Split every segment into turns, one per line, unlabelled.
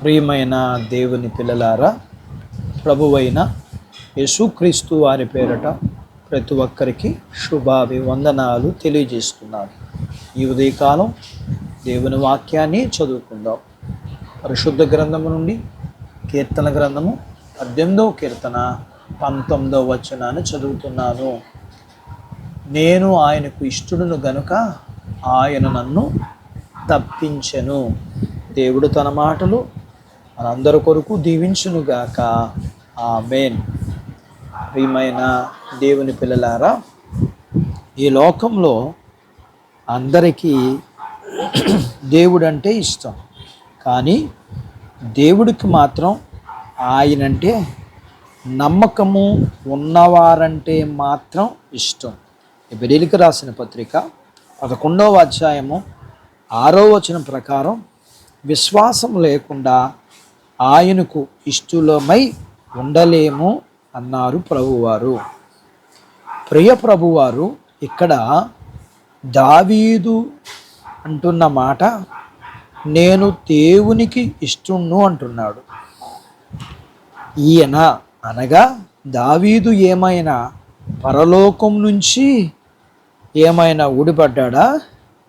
ప్రియమైన దేవుని పిల్లలారా, ప్రభువైన యేసుక్రీస్తు వారి పేరట ప్రతి ఒక్కరికి శుభాభివందనాలు తెలియజేస్తున్నాను. ఈ ఉదయకాలం దేవుని వాక్యాన్ని చదువుకుందాం. పరిశుద్ధ గ్రంథము నుండి కీర్తన గ్రంథము 18వ కీర్తన 19వ వచనాన్ని చదువుతున్నాను. నేను ఆయనకు ఇష్టడును గనుక ఆయన నన్ను తప్పించెను. దేవుడు తన మాటలు మనందరి కొరకు దీవించునుగాక. ఆమేన్. ప్రియమైన దేవుని పిల్లలారా, ఈ లోకంలో అందరికీ దేవుడంటే ఇష్టం, కానీ దేవుడికి మాత్రం ఆయనంటే నమ్మకము ఉన్నవారంటే మాత్రం ఇష్టం. హెబ్రీయులకు రాసిన పత్రిక 11వ అధ్యాయము 6వ వచనం ప్రకారం విశ్వాసం లేకుండా ఆయనకు ఇష్టలమై ఉండలేము అన్నారు ప్రభువారు. ప్రియ ప్రభువారు ఇక్కడ దావీదు అంటున్న మాట, నేను దేవునికి ఇష్టను అంటున్నాడు. ఈయన అనగా దావీదు ఏమైనా పరలోకం నుంచి ఏమైనా ఊడిపడ్డా?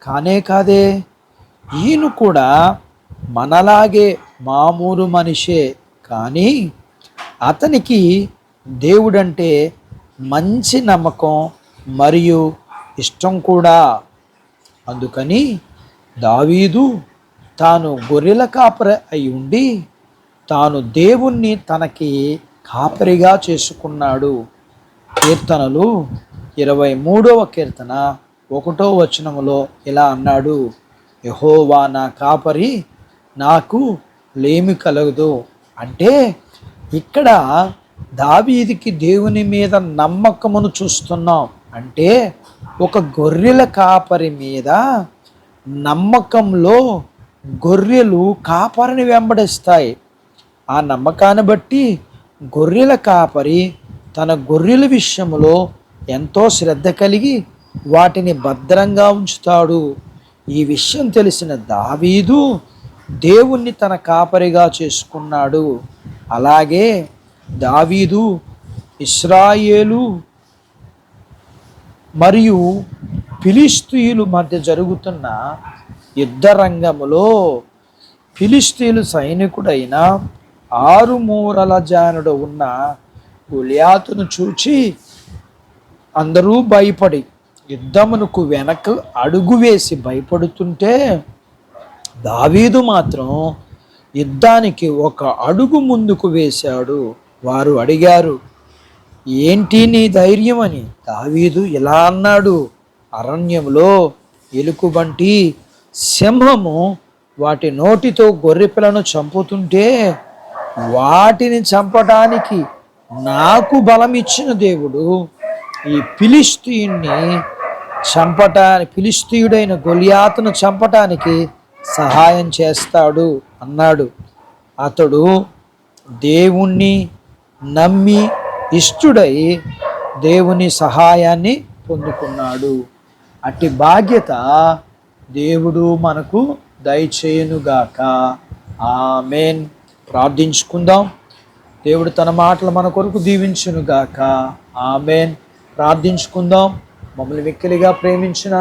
కానే కాదే. ఈయన కూడా మనలాగే మామూలు మనిషే, కానీ అతనికి దేవుడంటే మంచి నమ్మకం మరియు ఇష్టం కూడా. అందుకని దావీదు తాను గొర్రెల కాపరి అయి ఉండి తాను దేవుణ్ణి తనకి కాపరిగా చేసుకున్నాడు. కీర్తనలు 23వ కీర్తన 1వ వచనములో ఇలా అన్నాడు, యెహోవా నా కాపరి, నాకు లేమి కలగదు. అంటే ఇక్కడ దావీదుకి దేవుని మీద నమ్మకమును చూస్తున్నాం. అంటే ఒక గొర్రెల కాపరి మీద నమ్మకంలో గొర్రెలు కాపరిని వెంబడిస్తాయి. ఆ నమ్మకాన్ని బట్టి గొర్రెల కాపరి తన గొర్రెల విషయంలో ఎంతో శ్రద్ధ కలిగి వాటిని భద్రంగా ఉంచుతాడు. ఈ విషయం తెలిసిన దావీదు దేవుణ్ణి తన కాపరిగా చేసుకున్నాడు. అలాగే దావీదు ఇశ్రాయేలు మరియు ఫిలిష్తీయుల మధ్య జరుగుతున్న యుద్ధ రంగములో ఫిలిష్తీయులు సైనికుడైన 6 మూరల జానుడు ఉన్న గొలియాతును చూచి అందరూ భయపడి యుద్ధమునకు వెనక్కు అడుగు వేసి భయపడుతుంటే దావీదు మాత్రం యుద్ధానికి ఒక అడుగు ముందుకు వేశాడు. వారు అడిగారు, ఏంటి నీ ధైర్యం అని. దావీదు ఇలా అన్నాడు, అరణ్యంలో ఎలుగుబంటి సింహము వాటి నోటితో గొర్రెపిల్లను చంపుతుంటే వాటిని చంపడానికి నాకు బలం ఇచ్చిన దేవుడు ఈ ఫిలిష్తీయుడైన గొలియాతును చంపటానికి సహాయం చేస్తాడు అన్నాడు. అతడు దేవుణ్ణి నమ్మి ఇష్టుడై దేవుని సహాయాన్ని పొందుకున్నాడు. అట్టి బాధ్యత దేవుడు మనకు దయచేయునుగాక. ఆమేన్. ప్రార్థించుకుందాం. దేవుడు తన మాటలు మన కొరకు దీవించునుగాక. ఆమేన్. ప్రార్థించుకుందాం. మమ్మల్ని మిక్కిలిగా ప్రేమించిన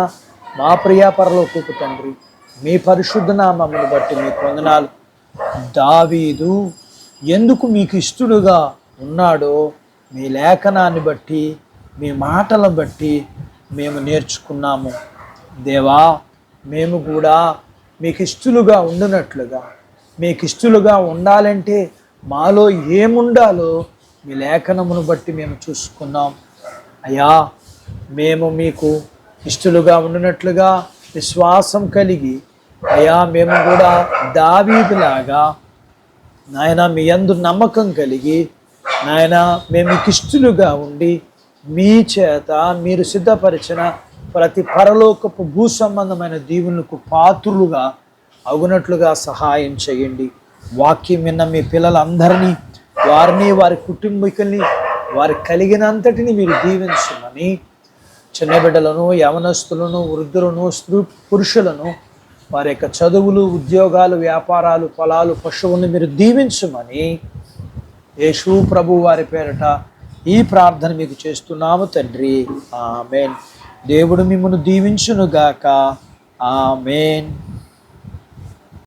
మా ప్రియ పరలోకపు తండ్రి, మీ పరిశుద్ధ నామమును బట్టి మీకు వందనాలు. దావీదు ఎందుకు మీకు ఇష్టడుగా ఉన్నాడో మీ లేఖనాన్ని బట్టి, మీ మాటలను బట్టి మేము నేర్చుకున్నాము. దేవా, మేము కూడా మీకు ఇష్టలుగా ఉండినట్లుగా, మీకు ఇష్టలుగా ఉండాలంటే మాలో ఏముండాలో మీ లేఖనమును బట్టి మేము చూసుకున్నాం. అయ్యా, మేము మీకు ఇష్టలుగా ఉండినట్లుగా విశ్వాసం కలిగి, అయ్యా మేము కూడా దావీదులాగా నాయన మీ యందు నమ్మకం కలిగి, నాయన మేము మీకు ఇష్టలుగా ఉండి మీ చేత మీరు సిద్ధపరిచిన ప్రతి పరలోకపు భూ సంబంధమైన దీవులకు పాత్రులుగా అవునట్లుగా సహాయం చేయండి. వాక్యం విన్న మీ పిల్లలందరినీ, వారిని, వారి కుటుంబీకుల్ని, వారి కలిగినంతటిని మీరు దీవించమని, చిన్న బిడ్డలను, యవనస్తులను, వృద్ధులను, స్త్రీ పురుషులను వారి యొక్క చదువులు, ఉద్యోగాలు, వ్యాపారాలు, పొలాలు, పశువులను మీరు దీవించమని యేసు ప్రభు వారి పేరట ఈ ప్రార్థన మీకు చేస్తున్నాము తండ్రి. ఆమేన్. దేవుడు మిమ్మల్ని దీవించునుగాక. ఆమేన్.